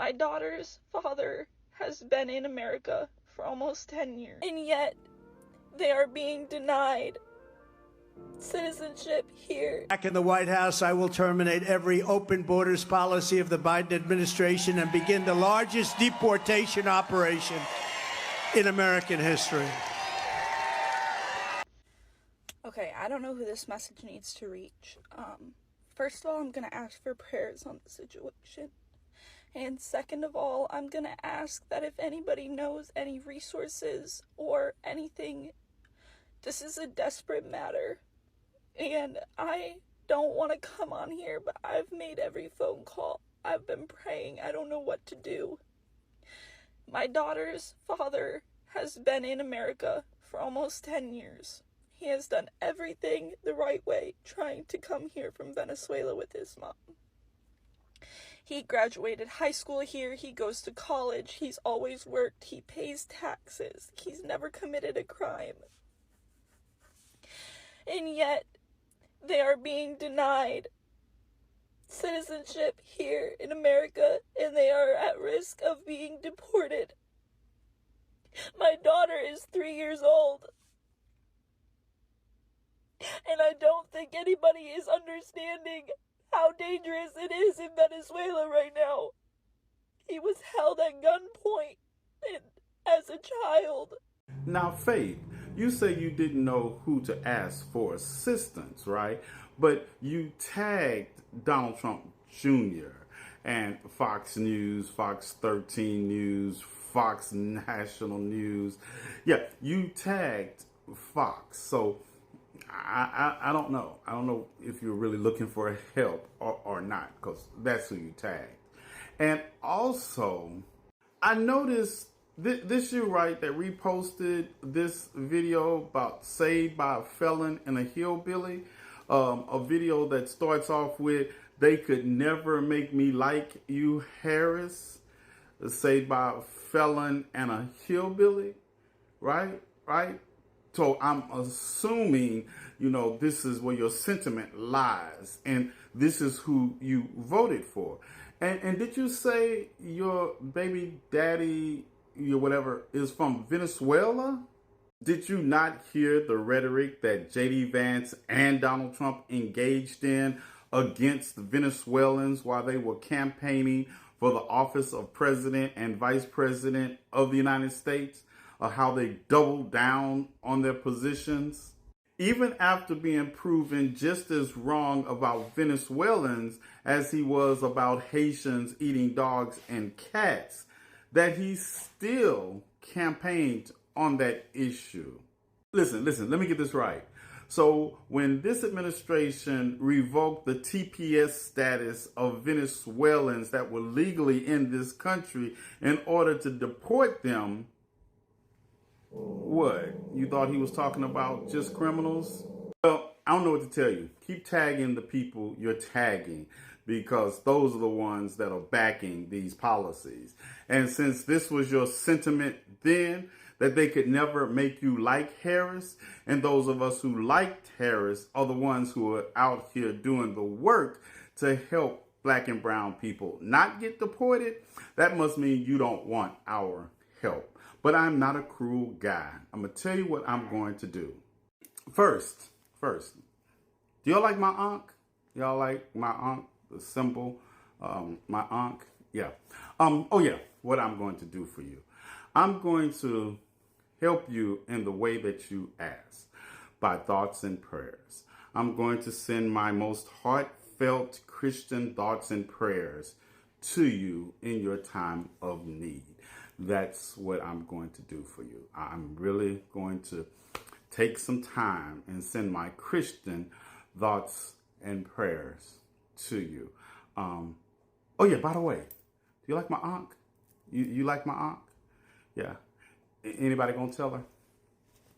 My daughter's father has been in America for almost 10 years, and yet they are being denied citizenship here. Back in the White House, I will terminate every open borders policy of the Biden administration and begin the largest deportation operation in American history. Okay, I don't know who this message needs to reach. First of all, I'm going to ask for prayers on the situation. And second of all, I'm going to ask that if anybody knows any resources or anything, this is a desperate matter. And I don't want to come on here, but I've made every phone call. I've been praying. I don't know what to do. My daughter's father has been in America for almost 10 years. He has done everything the right way, trying to come here from Venezuela with his mom. He graduated high school here. He goes to college. He's always worked. He pays taxes. He's never committed a crime. And yet, they are being denied citizenship here in America, and they are at risk of being deported. My daughter is 3 years old, and I don't think anybody is understanding how dangerous it is in Venezuela right now. He was held at gunpoint as a child. Now, Faith, you say you didn't know who to ask for assistance, right? But you tagged Donald Trump Jr. and Fox News, Fox 13 News, Fox National News. Yeah, you tagged Fox. So I don't know. I don't know if you're really looking for help or not, because that's who you tagged. And also, I noticed this you, right, that reposted this video about saved by a felon and a hillbilly. A video that starts off with, "They could never make me like you, Harris." Saved by a felon and a hillbilly, right? So I'm assuming, this is where your sentiment lies, and this is who you voted for. And did you say your baby daddy, your whatever, is from Venezuela? Did you not hear the rhetoric that J.D. Vance and Donald Trump engaged in against the Venezuelans while they were campaigning for the office of president and vice president of the United States? How they doubled down on their positions? Even after being proven just as wrong about Venezuelans as he was about Haitians eating dogs and cats, that he still campaigned on that issue. Listen, let me get this right. So when this administration revoked the TPS status of Venezuelans that were legally in this country in order to deport them, what? You thought he was talking about just criminals? Well, I don't know what to tell you. Keep tagging the people you're tagging, because those are the ones that are backing these policies. And since this was your sentiment then, that they could never make you like Harris, and those of us who liked Harris are the ones who are out here doing the work to help black and brown people not get deported, that must mean you don't want our help. But I'm not a cruel guy. I'm going to tell you what I'm going to do. First, do y'all like my ankh? Y'all like my ankh? The symbol, my ankh? Yeah. What I'm going to do for you. I'm going to help you in the way that you ask, by thoughts and prayers. I'm going to send my most heartfelt Christian thoughts and prayers to you in your time of need. That's what I'm going to do for you. I'm really going to take some time and send my Christian thoughts and prayers to you. By the way, do you like my ankh? You like my ankh? Yeah. Anybody gonna tell her?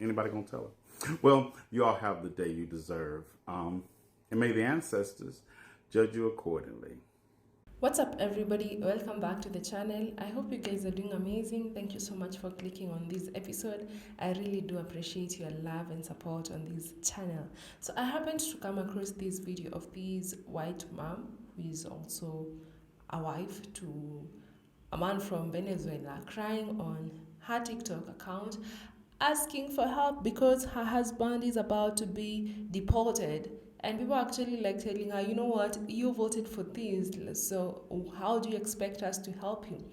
Anybody gonna tell her? Well, you all have the day you deserve. And may the ancestors judge you accordingly. What's up, everybody? Welcome back to the channel. I hope you guys are doing amazing. Thank you so much for clicking on this episode. I really do appreciate your love and support on this channel. So I happened to come across this video of this white mom who is also a wife to a man from Venezuela crying on her TikTok account, asking for help because her husband is about to be deported. And people actually like telling her, you know what, you voted for this, so how do you expect us to help you?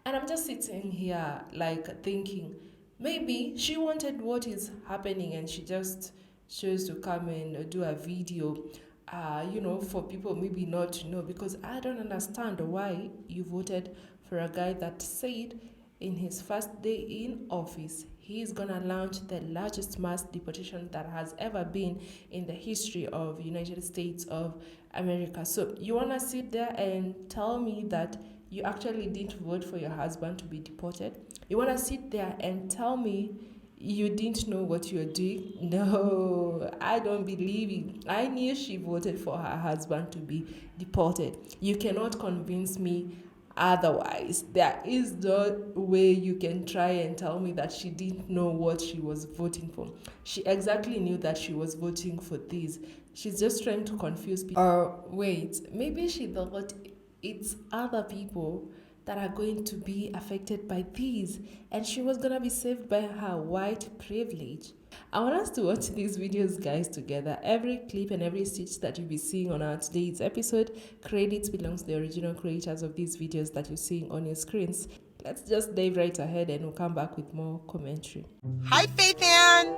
And I'm just sitting here like thinking, maybe she wanted what is happening and she just chose to come and do a video, for people maybe not to know, because I don't understand why you voted for a guy that said in his first day in office he is gonna launch the largest mass deportation that has ever been in the history of United States of America. So you wanna sit there and tell me that you actually didn't vote for your husband to be deported? You wanna sit there and tell me you didn't know what you're doing? No, I don't believe it. I knew she voted for her husband to be deported. You cannot convince me otherwise. There is no way you can try and tell me that she didn't know what she was voting for. She exactly knew that she was voting for this. She's just trying to confuse people. Or wait, maybe she thought it's other people that are going to be affected by these, and she was gonna be saved by her white privilege. I want us to watch these videos, guys, together. Every clip and every stitch that you'll be seeing on our today's episode, credits belongs to the original creators of these videos that you're seeing on your screens. Let's just dive right ahead and we'll come back with more commentary. Hi, Faith Ann.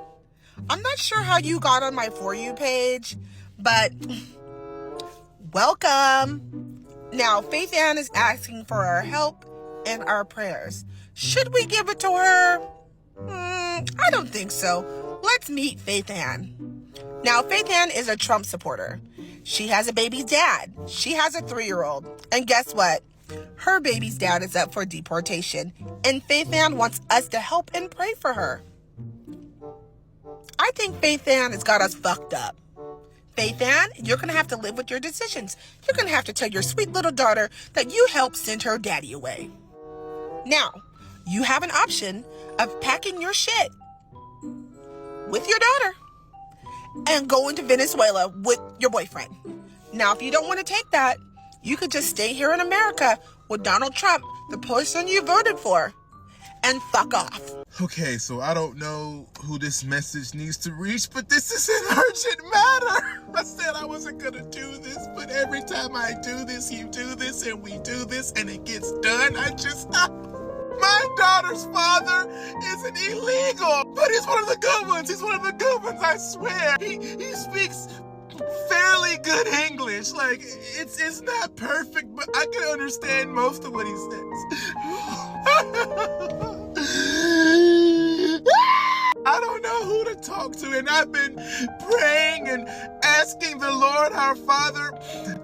I'm not sure how you got on my For You page, but welcome. Now, Faith Ann is asking for our help and our prayers. Should we give it to her? I don't think so. Let's meet Faith Ann. Now, Faith Ann is a Trump supporter. She has a baby's dad. She has a 3-year-old. And guess what? Her baby's dad is up for deportation. And Faith Ann wants us to help and pray for her. I think Faith Ann has got us fucked up. Faith Ann, you're going to have to live with your decisions. You're going to have to tell your sweet little daughter that you helped send her daddy away. Now, you have an option of packing your shit with your daughter and going to Venezuela with your boyfriend. Now, if you don't want to take that, you could just stay here in America with Donald Trump, the person you voted for, and fuck off. Okay, so I don't know who this message needs to reach, but this is an urgent matter. I said I wasn't gonna do this, but every time I do this, you do this, and we do this, and it gets done. My daughter's father isn't illegal, but he's one of the good ones. He's one of the good ones, I swear. He speaks fairly good English. Like, it's not perfect, but I can understand most of what he says. I don't know who to talk to, and I've been praying and asking the Lord, our Father,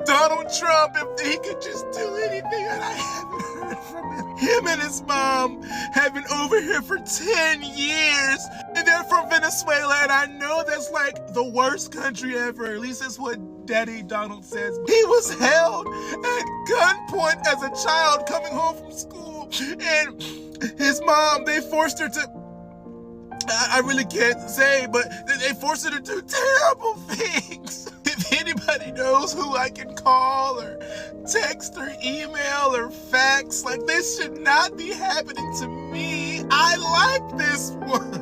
Donald Trump, if he could just do anything, and I haven't heard from him. Him and his mom have been over here for 10 years, and they're from Venezuela, and I know that's like the worst country ever. At least that's what Daddy Donald says. He was held at gunpoint as a child coming home from school, and his mom, they forced her to, I really can't say, but they forced her to do terrible things. If anybody knows who I can call or text or email or fax, like, this should not be happening to me. I like this one.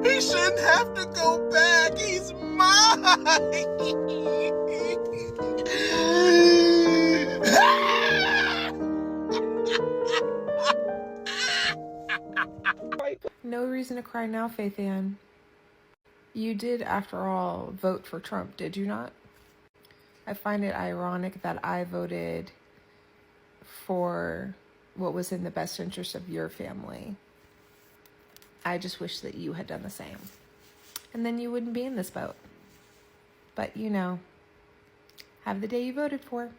He shouldn't have to go back. He's mine. No reason to cry now, Faith Ann. You did, after all, vote for Trump, did you not? I find it ironic that I voted for what was in the best interest of your family. I just wish that you had done the same. And then you wouldn't be in this boat. But, have the day you voted for.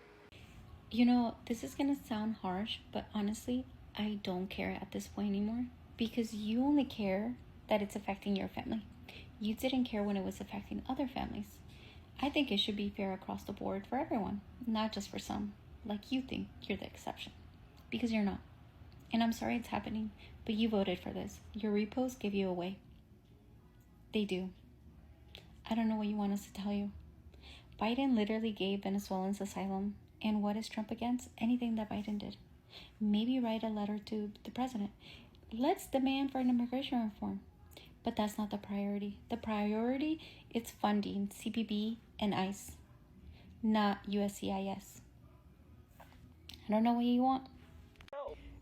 This is going to sound harsh, but honestly, I don't care at this point anymore. Because you only care that it's affecting your family. You didn't care when it was affecting other families. I think it should be fair across the board for everyone, not just for some, like you think you're the exception. Because you're not. And I'm sorry it's happening, but you voted for this. Your reposts give you away. They do. I don't know what you want us to tell you. Biden literally gave Venezuelans asylum. And what is Trump against? Anything that Biden did. Maybe write a letter to the president. Let's demand for an immigration reform. But that's not the priority. The priority is funding CBP and ICE, not USCIS. I don't know what you want.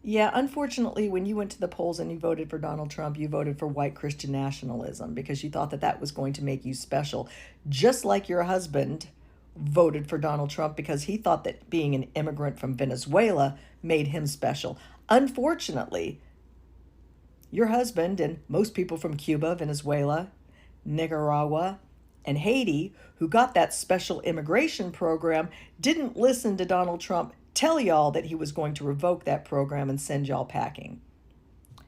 Yeah, unfortunately, when you went to the polls and you voted for Donald Trump, you voted for white Christian nationalism because you thought that that was going to make you special. Just like your husband voted for Donald Trump because he thought that being an immigrant from Venezuela made him special. Unfortunately, your husband and most people from Cuba, Venezuela, Nicaragua, and Haiti who got that special immigration program didn't listen to Donald Trump tell y'all that he was going to revoke that program and send y'all packing.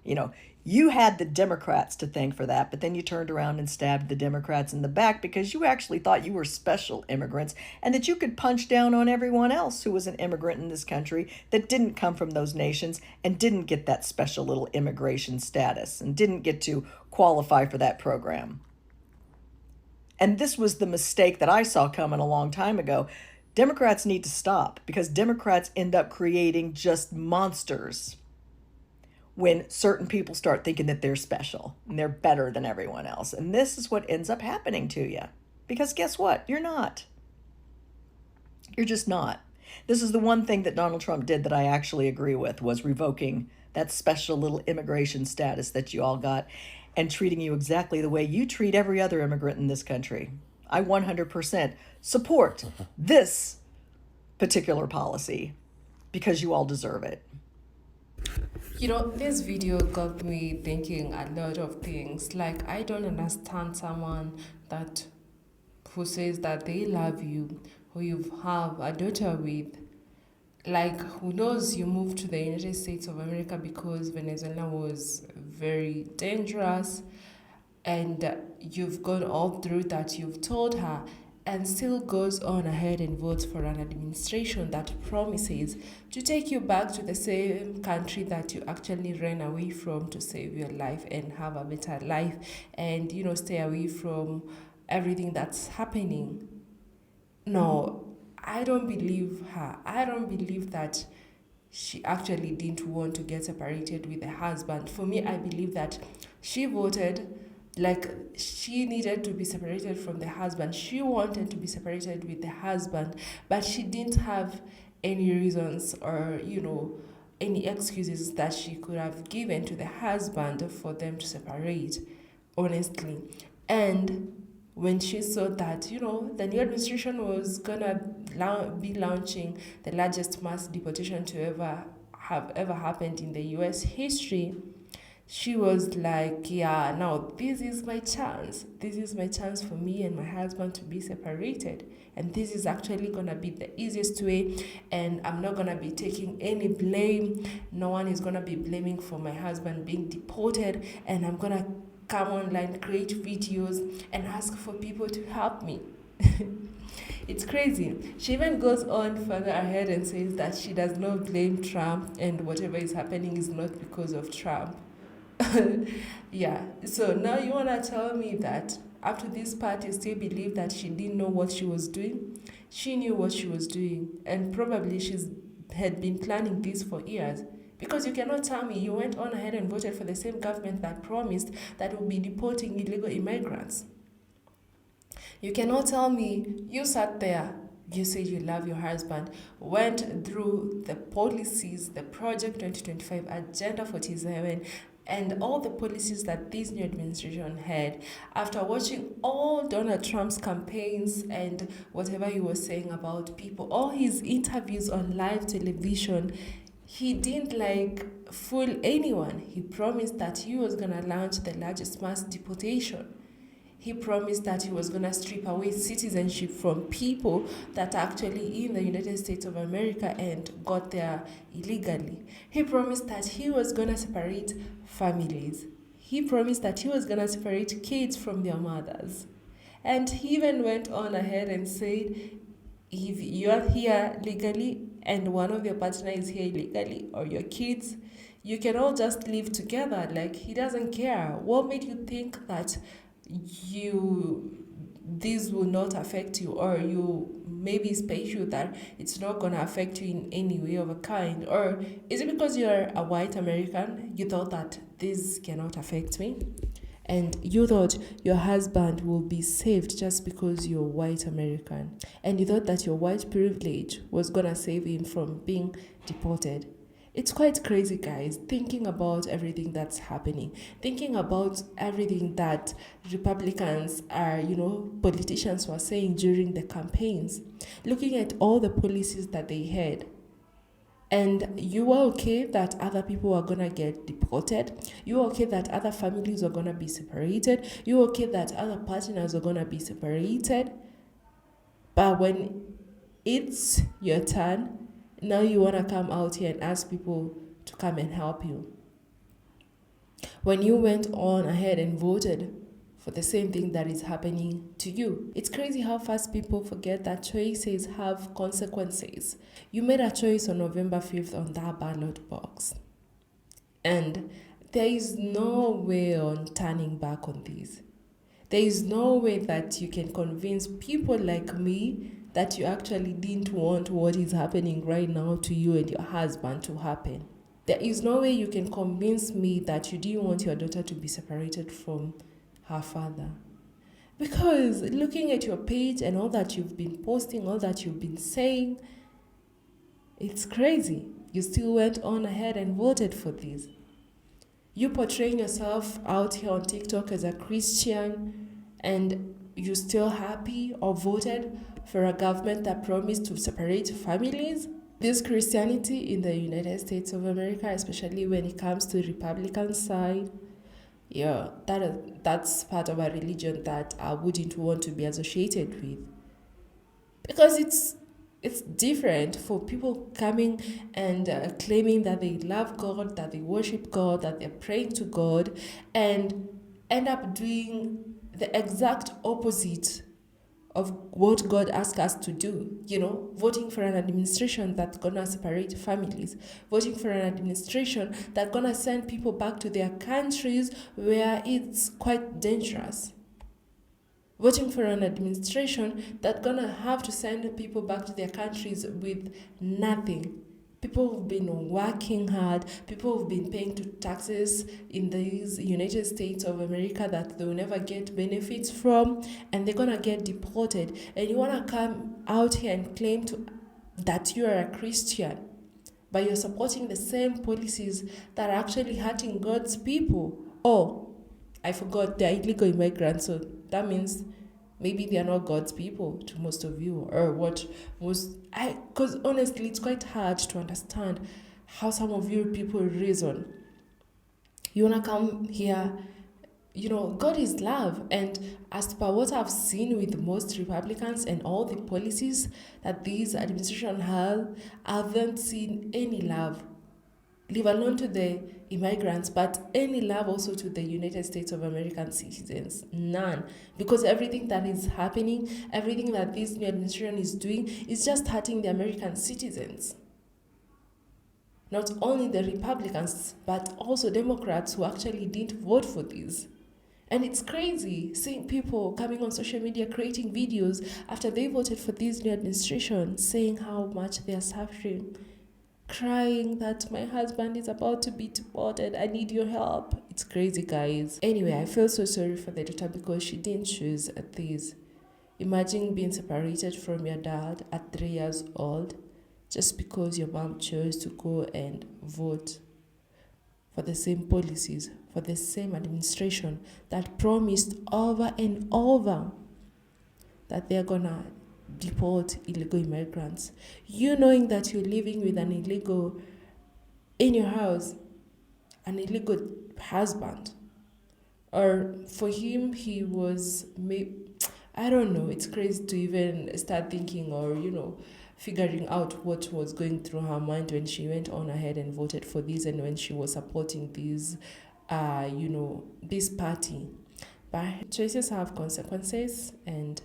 You know, you had the Democrats to thank for that, but then you turned around and stabbed the Democrats in the back because you actually thought you were special immigrants and that you could punch down on everyone else who was an immigrant in this country that didn't come from those nations and didn't get that special little immigration status and didn't get to qualify for that program. And this was the mistake that I saw coming a long time ago. Democrats need to stop because Democrats end up creating just monsters when certain people start thinking that they're special and they're better than everyone else. And this is what ends up happening to you. Because guess what? You're not. You're just not. This is the one thing that Donald Trump did that I actually agree with, was revoking that special little immigration status that you all got and treating you exactly the way you treat every other immigrant in this country. I 100% support this particular policy because you all deserve it. You know, this video got me thinking a lot of things. Like, I don't understand someone who says that they love you, who you have a daughter with. Like, who knows you moved to the United States of America because Venezuela was very dangerous, and you've gone all through that, you've told her, and still goes on ahead and votes for an administration that promises to take you back to the same country that you actually ran away from to save your life and have a better life and, you know, stay away from everything that's happening. No, I don't believe her. I don't believe that she actually didn't want to get separated with the husband. For me, I believe that she voted like she needed to be separated from the husband. She wanted to be separated with the husband, but she didn't have any reasons or, you know, any excuses that she could have given to the husband for them to separate, honestly. And when she saw that, you know, the new administration was gonna be launching the largest mass deportation to ever happened in the US history, she was like, yeah, now this is my chance. This is my chance for me and my husband to be separated. And this is actually going to be the easiest way. And I'm not going to be taking any blame. No one is going to be blaming for my husband being deported. And I'm going to come online, create videos, and ask for people to help me. It's crazy. She even goes on further ahead and says that she does not blame Trump and whatever is happening is not because of Trump. Yeah, so now you want to tell me that up to this part you still believe that she didn't know what she was doing? She knew what she was doing, and probably had been planning this for years. Because you cannot tell me you went on ahead and voted for the same government that promised that it would be deporting illegal immigrants. You cannot tell me you sat there, you said you love your husband, went through the policies, the Project 2025, Agenda 47, and all the policies that this new administration had. After watching all Donald Trump's campaigns and whatever he was saying about people, all his interviews on live television, he didn't fool anyone. He promised that he was going to launch the largest mass deportation. He promised that he was going to strip away citizenship from people that are actually in the United States of America and got there illegally. He promised that he was going to separate families. He promised that he was going to separate kids from their mothers. And he even went on ahead and said, if you are here legally and one of your partner is here illegally, or your kids, you can all just live together. Like, he doesn't care. What made you think that you this will not affect you, or you maybe special that it's not going to affect you in any way of a kind? Or is it because you're a white American, you thought that this cannot affect me? And you thought your husband will be saved just because you're white American. And you thought that your white privilege was going to save him from being deported. It's quite crazy, guys, thinking about everything that's happening, thinking about everything that Republicans are, politicians were saying during the campaigns, looking at all the policies that they had. And you were okay that other people are going to get deported. You were okay that other families are going to be separated. You were okay that other partners are going to be separated. But when it's your turn, now you want to come out here and ask people to come and help you. When you went on ahead and voted for the same thing that is happening to you. It's crazy how fast people forget that choices have consequences. You made a choice on November 5th on that ballot box. And there is no way on turning back on this. There is no way that you can convince people like me that you actually didn't want what is happening right now to you and your husband to happen. There is no way you can convince me that you didn't want your daughter to be separated from her father. Because looking at your page and all that you've been posting, all that you've been saying, it's crazy. You still went on ahead and voted for this. You portraying yourself out here on TikTok as a Christian, and you still happy or voted for a government that promised to separate families? This Christianity in the United States of America, especially when it comes to the Republican side, that's part of a religion that I wouldn't want to be associated with. Because it's different for people coming and claiming that they love God, that they worship God, that they're praying to God, and end up doing the exact opposite of what God asked us to do. Voting for an administration that's gonna separate families, voting for an administration that's gonna send people back to their countries where it's quite dangerous. Voting for an administration that's gonna have to send people back to their countries with nothing. People who've been working hard, people who've been paying taxes in these United States of America that they will never get benefits from, and they're gonna get deported. And you wanna come out here and claim that you are a Christian, but you're supporting the same policies that are actually hurting God's people. Oh, I forgot, they're illegal immigrants, so that means maybe they are not God's people to most of you, or what because honestly, it's quite hard to understand how some of you people reason. You want to come here, God is love, and as per what I've seen with most Republicans and all the policies that these administration have, I haven't seen any love, leave alone to the immigrants, but any love also to the United States of American citizens. None. Because everything that is happening, everything that this new administration is doing is just hurting the American citizens. Not only the Republicans, but also Democrats who actually didn't vote for this. And it's crazy seeing people coming on social media creating videos after they voted for this new administration, saying how much they are suffering, crying that my husband is about to be deported, I need your help. It's crazy, guys. Anyway, I feel so sorry for the daughter because she didn't choose this. Imagine being separated from your dad at 3 years old just because your mom chose to go and vote for the same policies, for the same administration that promised over and over that they're gonna deport illegal immigrants. You knowing that you're living with an illegal in your house, an illegal husband, or for him he was, I don't know, it's crazy to even start thinking or figuring out what was going through her mind when she went on ahead and voted for this, and when she was supporting this this party. But choices have consequences, and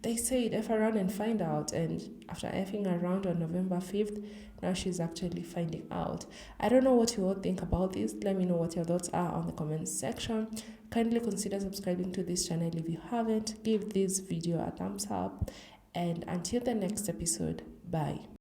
they said F around and find out, and after effing around on November 5th, now she's actually finding out. I don't know what you all think about this. Let me know what your thoughts are on the comments section. Kindly consider subscribing to this channel if you haven't. Give this video a thumbs up, and until the next episode, bye.